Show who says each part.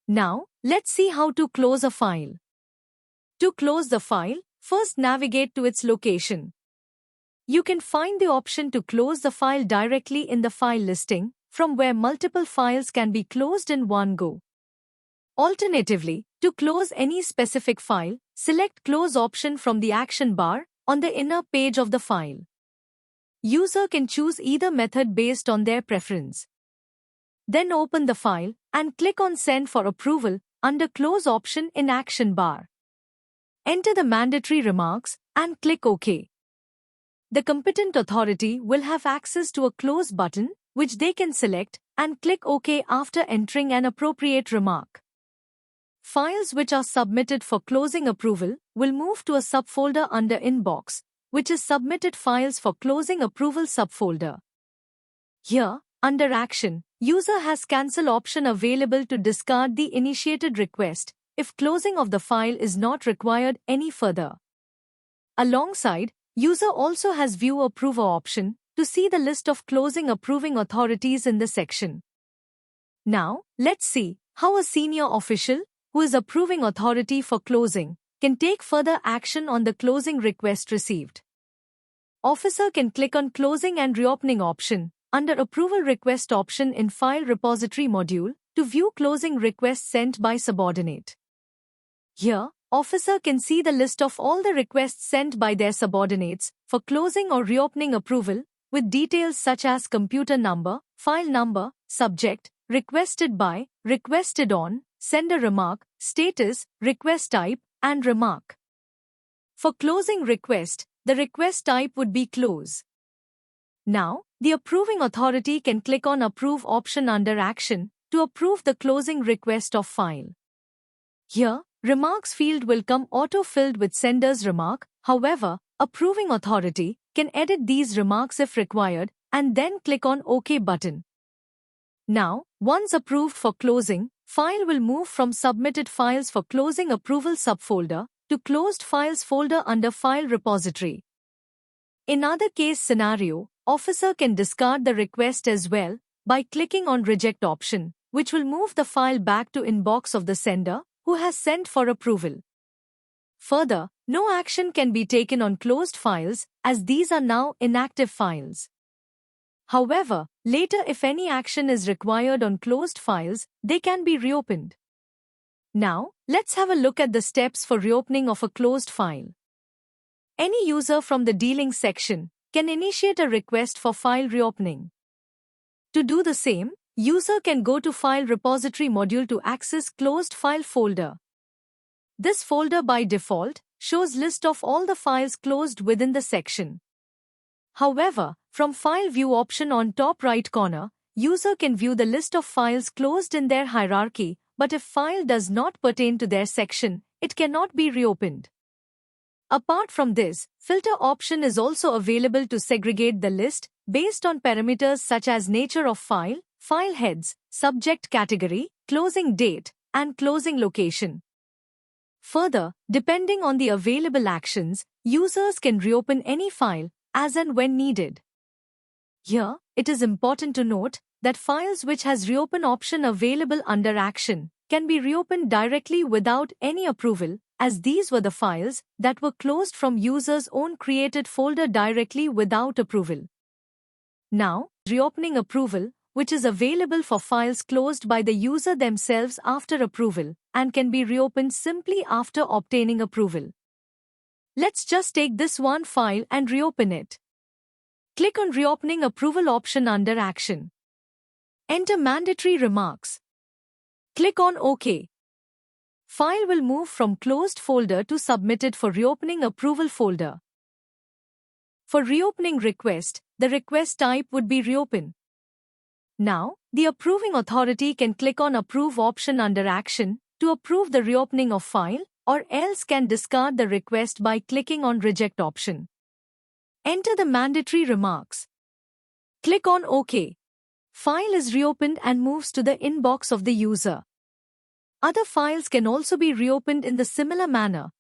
Speaker 1: Now, let's see how to close a file. To close the file, first navigate to its location. You can find the option to close the file directly in the file listing, from where multiple files can be closed in one go. Alternatively, to close any specific file, select Close option from the action bar on the inner page of the file. User can choose either method based on their preference. Then open the file and click on Send for approval under Close option in action bar. Enter the mandatory remarks and click OK. The competent authority will have access to a Close button, which they can select and click OK after entering an appropriate remark. Files which are submitted for closing approval will move to a subfolder under Inbox, which is Submitted Files for Closing Approval subfolder. Here, under Action, user has Cancel option available to discard the initiated request if closing of the file is not required any further. Alongside, user also has View Approver option to see the list of closing approving authorities in the section. Now, let's see how a senior official, who is approving authority for closing, can take further action on the closing request received. Officer can click on Closing and Reopening option under Approval Request option in File Repository module to view closing requests sent by subordinate. Here, officer can see the list of all the requests sent by their subordinates for closing or reopening approval, with details such as computer number, file number, subject, requested by, requested on, sender remark, status, request type, and remark. For closing request, the request type would be Close. Now, the approving authority can click on Approve option under Action to approve the closing request of file. Here, Remarks field will come auto-filled with sender's remark. However, approving authority can edit these remarks if required and then click on OK button. Now, once approved for closing, file will move from Submitted Files for Closing Approval subfolder to Closed Files folder under File Repository. In other case scenario, officer can discard the request as well by clicking on Reject option, which will move the file back to inbox of the sender who has sent for approval. Further, no action can be taken on closed files as these are now inactive files. However, later if any action is required on closed files, they can be reopened. Now, let's have a look at the steps for reopening of a closed file. Any user from the Dealing section can initiate a request for file reopening. To do the same, user can go to File Repository module to access Closed File folder. This folder by default shows list of all the files closed within the section. However, from File View option on top right corner, user can view the list of files closed in their hierarchy, but if file does not pertain to their section, it cannot be reopened. Apart from this, Filter option is also available to segregate the list based on parameters such as nature of file, file heads, subject category, closing date, and closing location. Further, depending on the available actions, users can reopen any file as and when needed. Here, it is important to note that files which has reopen option available under action can be reopened directly without any approval, as these were the files that were closed from user's own created folder directly without approval. Now, reopening approval, which is available for files closed by the user themselves after approval and can be reopened simply after obtaining approval. Let's just take this one file and reopen it. Click on Reopening Approval option under Action. Enter mandatory remarks. Click on OK. File will move from Closed folder to Submitted for Reopening Approval folder. For reopening request, the request type would be Reopen. Now, the approving authority can click on Approve option under Action to approve the reopening of file, or else can discard the request by clicking on Reject option. Enter the mandatory remarks. Click on OK. File is reopened and moves to the inbox of the user. Other files can also be reopened in the similar manner.